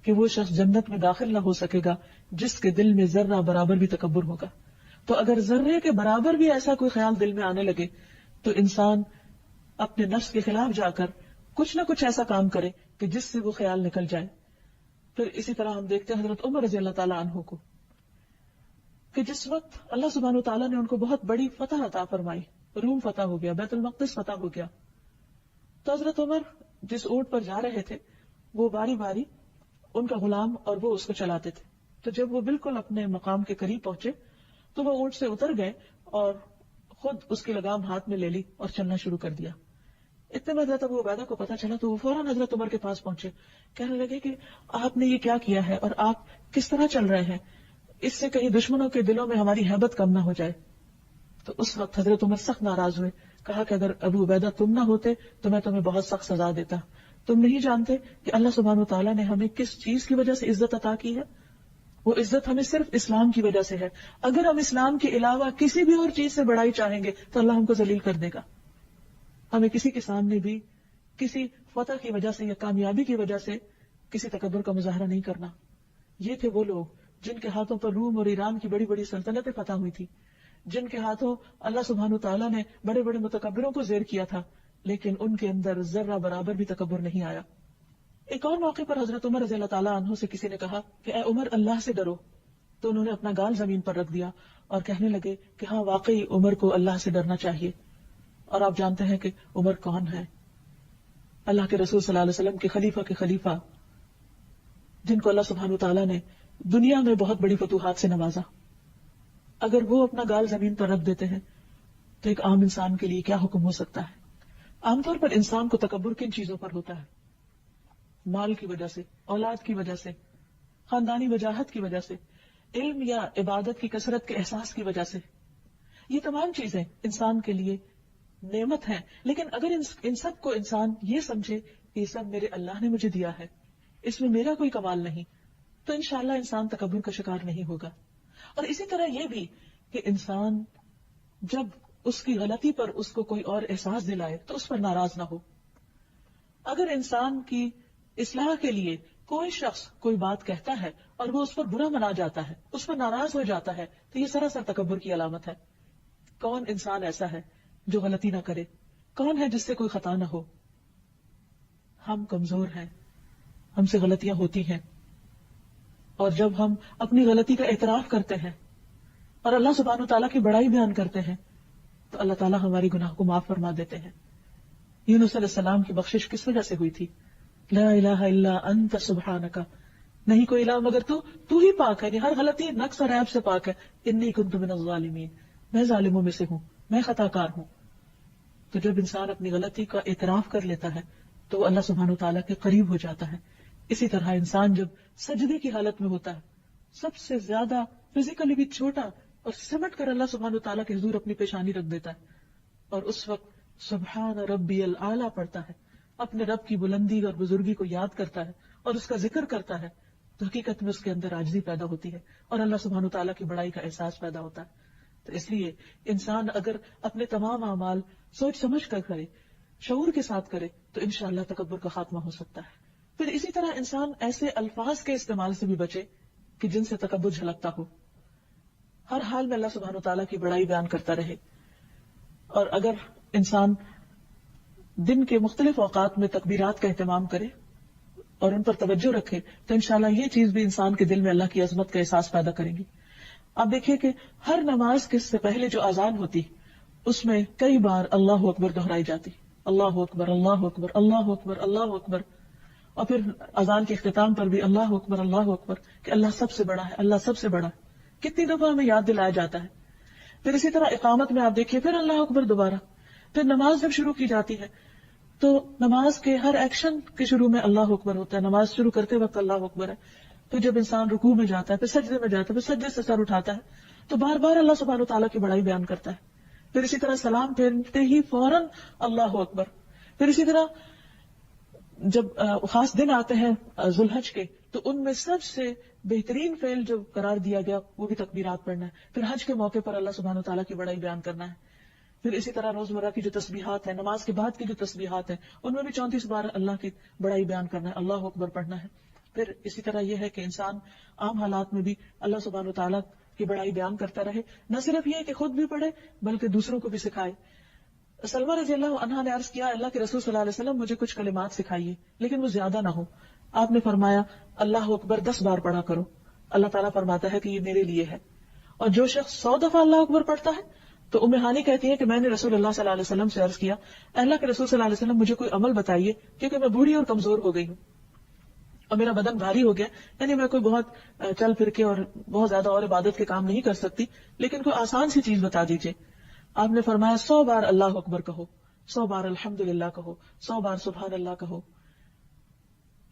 B: کہ وہ شخص جنت میں داخل نہ ہو سکے گا جس کے دل میں ذرہ برابر بھی تکبر ہوگا. تو اگر ذرے کے برابر بھی ایسا کوئی خیال دل میں آنے لگے تو انسان اپنے نفس کے خلاف جا کر کچھ نہ کچھ ایسا کام کرے کہ جس سے وہ خیال نکل جائے. پھر اسی طرح ہم دیکھتے ہیں حضرت عمر رضی اللہ تعالیٰ عنہ کو کہ جس وقت اللہ سبحانہ وتعالیٰ نے ان کو بہت بڑی فتح عطا فرمائی، روم فتح ہو گیا، بیت المقدس فتح ہو گیا، تو حضرت عمر جس اونٹ پر جا رہے تھے وہ باری باری ان کا غلام اور وہ اس کو چلاتے تھے. تو جب وہ بالکل اپنے مقام کے قریب پہنچے تو وہ اونٹ سے اتر گئے اور خود اس کی لگام ہاتھ میں لے لی اور چلنا شروع کر دیا. اتنے میں حضرت ابو عبیدہ کو پتا چلا تو وہ فوراً حضرت عمر کے پاس پہنچے، کہنے لگے کہ آپ نے یہ کیا کیا ہے اور آپ کس طرح چل رہے ہیں، اس سے کہیں دشمنوں کے دلوں میں ہماری ہیبت کم نہ ہو جائے. تو اس وقت حضرت عمر سخت ناراض ہوئے، کہا کہ اگر ابو عبیدہ تم نہ ہوتے تو میں تمہیں بہت سخت سزا دیتا. تم نہیں جانتے کہ اللہ سبحانہ وتعالیٰ نے ہمیں کس چیز کی وجہ سے عزت عطا کی ہے؟ وہ عزت ہمیں صرف اسلام کی وجہ سے ہے. اگر ہم اسلام کے علاوہ کسی بھی اور چیز سے بڑائی چاہیں گے تو اللہ ہم کو ذلیل کر دے گا. ہمیں کسی کے سامنے بھی کسی فتح کی وجہ سے یا کامیابی کی وجہ سے کسی تکبر کا مظاہرہ نہیں کرنا. یہ تھے وہ لوگ جن کے ہاتھوں پر روم اور ایران کی بڑی بڑی سلطنتیں فتح ہوئی تھی، جن کے ہاتھوں اللہ سبحانہ تعالیٰ نے بڑے بڑے متکبروں کو زیر کیا تھا، لیکن ان کے اندر ذرہ برابر بھی تکبر نہیں آیا. ایک اور موقع پر حضرت عمر رضی اللہ تعالیٰ عنہ سے کسی نے کہا کہ اے عمر اللہ سے ڈرو، تو انہوں نے اپنا گال زمین پر رکھ دیا اور کہنے لگے کہ ہاں واقعی عمر کو اللہ سے ڈرنا چاہیے. اور آپ جانتے ہیں کہ عمر کون ہے؟ اللہ کے رسول صلی اللہ علیہ وسلم کے خلیفہ جن کو اللہ سبحانہ تعالیٰ نے دنیا میں بہت بڑی فتوحات سے نوازا. اگر وہ اپنا گال زمین پر رکھ دیتے ہیں تو ایک عام انسان کے لیے کیا حکم ہو سکتا ہے؟ عام طور پر انسان کو تکبر کن چیزوں پر ہوتا ہے؟ مال کی وجہ سے، اولاد کی وجہ سے، خاندانی وجاہت کی وجہ سے، علم یا عبادت کی کثرت کے احساس کی وجہ سے. یہ تمام چیزیں انسان کے لیے نعمت ہیں، لیکن اگر ان سب کو انسان یہ سمجھے کہ یہ سب میرے اللہ نے مجھے دیا ہے، اس میں میرا کوئی کمال نہیں، تو انشاءاللہ انسان تکبر کا شکار نہیں ہوگا. اور اسی طرح یہ بھی کہ انسان جب اس کی غلطی پر اس کو کوئی اور احساس دلائے تو اس پر ناراض نہ ہو. اگر انسان کی اصلاح کے لیے کوئی شخص کوئی بات کہتا ہے اور وہ اس پر برا منا جاتا ہے، اس پر ناراض ہو جاتا ہے، تو یہ سراسر تکبر کی علامت ہے. کون انسان ایسا ہے جو غلطی نہ کرے؟ کون ہے جس سے کوئی خطا نہ ہو؟ ہم کمزور ہیں، ہم سے غلطیاں ہوتی ہیں، اور جب ہم اپنی غلطی کا اعتراف کرتے ہیں اور اللہ سبحانہ تعالیٰ کی بڑائی بیان کرتے ہیں تو اللہ تعالیٰ ہماری گناہ کو معاف فرما دیتے ہیں. یونس علیہ السلام کی بخشش کس وجہ سے ہوئی تھی؟ لا الہ الا انت سبحانک، نہیں کوئی الہ مگر تو ہی پاک ہے، یعنی ہر غلطی نقص اور عیب سے پاک ہے. انی کنت من الظالمین، میں ظالموں میں سے ہوں، میں خطا کار ہوں. تو جب انسان اپنی غلطی کا اعتراف کر لیتا ہے تو وہ اللہ سبحانہ تعالیٰ کے قریب ہو جاتا ہے. اسی طرح انسان جب سجدے کی حالت میں ہوتا ہے، سب سے زیادہ فزیکلی بھی چھوٹا اور سمٹ کر اللہ سبحانہ تعالیٰ کے حضور اپنی پیشانی رکھ دیتا ہے اور اس وقت سبحان ربی العالی پڑھتا ہے، اپنے رب کی بلندی اور بزرگی کو یاد کرتا ہے اور اس کا ذکر کرتا ہے تو حقیقت میں اس کے اندر عاجزی پیدا ہوتی ہے اور اللہ سبحانہ تعالیٰ کی بڑائی کا احساس پیدا ہوتا ہے. تو اس لیے انسان اگر اپنے تمام اعمال سوچ سمجھ کر کرے، شعور کے ساتھ کرے، تو انشاءاللہ تکبر کا خاتمہ ہو سکتا ہے. پھر اسی طرح انسان ایسے الفاظ کے استعمال سے بھی بچے کہ جن سے تکبر جھلکتا ہو. ہر حال میں اللہ سبحانہ تعالیٰ کی بڑائی بیان کرتا رہے. اور اگر انسان دن کے مختلف اوقات میں تکبیرات کا اہتمام کرے اور ان پر توجہ رکھے تو انشاءاللہ یہ چیز بھی انسان کے دل میں اللہ کی عظمت کا احساس پیدا کرے گی. آپ دیکھیے کہ ہر نماز کے سے پہلے جو اذان ہوتی اس میں کئی بار اللہ اکبر دہرائی جاتی. اللہ اکبر، اللہ اکبر، اللہ اکبر، اللہ اکبر. اور پھر اذان کے اختتام پر بھی اللہ اکبر، اللہ اکبر، کہ اللہ سب سے بڑا ہے، اللہ سب سے بڑا ہے. کتنی دفعہ ہمیں یاد دلایا جاتا ہے. پھر اسی طرح اقامت میں آپ دیکھیے پھر اللہ اکبر دوبارہ. پھر نماز جب شروع کی جاتی ہے تو نماز کے ہر ایکشن کے شروع میں اللہ اکبر ہوتا ہے. نماز شروع کرتے وقت اللہ اکبر ہے. پھر جب انسان رکوع میں جاتا ہے، پھر سجدے میں جاتا ہے، پھر سجدے سے سر اٹھاتا ہے تو بار بار اللہ سبحانہ تعالیٰ کی بڑائی بیان کرتا ہے. پھر اسی طرح سلام پھیرتے ہی فوراً اللہ اکبر. پھر اسی طرح جب خاص دن آتے ہیں ذوالحج کے تو ان میں سب سے بہترین فعل جو قرار دیا گیا وہ بھی تکبیرات پڑھنا ہے. پھر حج کے موقع پر اللہ سبحانہ تعالیٰ کی بڑائی بیان کرنا ہے. پھر اسی طرح روزمرہ کی جو تسبیحات ہیں، نماز کے بعد کی جو تسبیحات ہیں، ان میں بھی 34 بار اللہ کی بڑائی بیان کرنا ہے، اللہ اکبر پڑھنا ہے. پھر اسی طرح یہ ہے کہ انسان عام حالات میں بھی اللہ سبحانہ تعالیٰ کی بڑائی بیان کرتا رہے. نہ صرف یہ کہ خود بھی پڑھے بلکہ دوسروں کو بھی سکھائے. سلمہ رضی اللہ عنہا نے عرض کیا، اللہ کے رسول صلی اللہ علیہ وسلم مجھے کچھ کلمات سکھائیے لیکن وہ زیادہ نہ ہو. آپ نے فرمایا اللہ اکبر 10 بار پڑھا کرو. اللہ تعالیٰ فرماتا ہے کہ یہ میرے لیے ہے. اور جو شخص 100 دفعہ اللہ اکبر پڑھتا ہے تو ام ہانی کہتی ہے کہ میں نے رسول اللہ صلی اللہ علیہ وسلم سے عرض کیا، اللہ کے رسول صلی اللہ علیہ وسلم مجھے کوئی عمل بتائیے کیونکہ میں بوڑھی اور کمزور ہو گئی ہوں اور میرا بدن بھاری ہو گیا، یعنی میں کوئی بہت چل پھر کے اور بہت زیادہ اور عبادت کے کام نہیں کر سکتی، لیکن کوئی آسان سی چیز بتا دیجیے. آپ نے فرمایا 100 بار اللہ اکبر کہو، 100 بار الحمدللہ کہو، 100 بار سبحان اللہ کہو.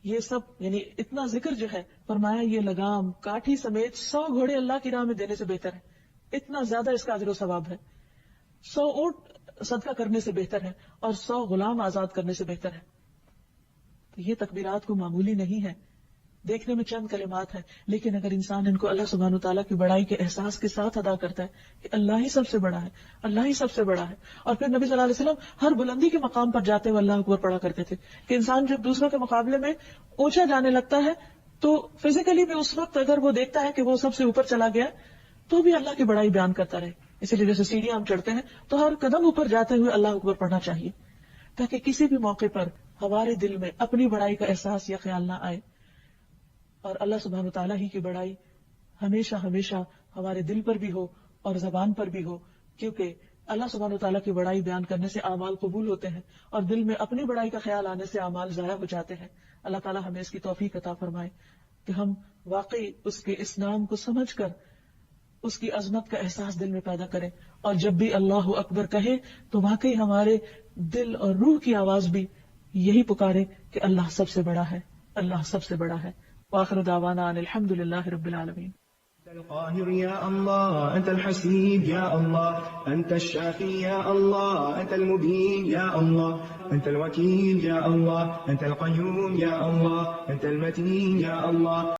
B: یہ سب یعنی اتنا ذکر جو ہے فرمایا یہ لگام کاٹھی سمیت 100 گھوڑے اللہ کی راہ میں دینے سے بہتر ہے. اتنا زیادہ اس کا اجر و ثواب ہے. 100 اونٹ صدقہ کرنے سے بہتر ہے اور 100 غلام آزاد کرنے سے بہتر ہے. تو یہ تکبیرات کو معمولی نہیں ہے، دیکھنے میں چند کلمات ہیں لیکن اگر انسان ان کو اللہ سبحانہ تعالیٰ کی بڑائی کے احساس کے ساتھ ادا کرتا ہے کہ اللہ ہی سب سے بڑا ہے، اللہ ہی سب سے بڑا ہے. اور پھر نبی صلی اللہ علیہ وسلم ہر بلندی کے مقام پر جاتے ہوئے اللہ اکبر پڑھا کرتے تھے کہ انسان جب دوسروں کے مقابلے میں اونچا جانے لگتا ہے تو فزیکلی بھی اس وقت اگر وہ دیکھتا ہے کہ وہ سب سے اوپر چلا گیا تو بھی اللہ کی بڑائی بیان کرتا رہے. اسی لیے جیسے سیڑھیاں ہم چڑھتے ہیں تو ہر قدم اوپر جاتے ہوئے اللہ اکبر پڑھنا چاہیے تاکہ کسی بھی موقع پر ہمارے دل میں اپنی بڑائی کا احساس یا خیال نہ آئے اور اللہ سبحانہ تعالیٰ ہی کی بڑائی ہمیشہ ہمیشہ ہمارے دل پر بھی ہو اور زبان پر بھی ہو. کیونکہ اللہ سبحانہ تعالیٰ کی بڑائی بیان کرنے سے اعمال قبول ہوتے ہیں اور دل میں اپنی بڑائی کا خیال آنے سے اعمال ضائع ہو جاتے ہیں. اللہ تعالیٰ ہمیں اس کی توفیق عطا فرمائے کہ ہم واقعی اس کے اس نام کو سمجھ کر اس کی عظمت کا احساس دل میں پیدا کریں اور جب بھی اللہ اکبر کہے تو واقعی ہمارے دل اور روح کی آواز بھی یہی پکارے کہ اللہ سب سے بڑا ہے، اللہ سب سے بڑا ہے. وآخر دعوانا ان الحمد للہ رب العالمین.
A: أنت القاهر يا الله، أنت الحسيب يا الله، أنت الشافي يا الله، أنت المبين يا الله، أنت الوكيل يا الله، أنت القيوم يا الله، أنت المتين يا الله.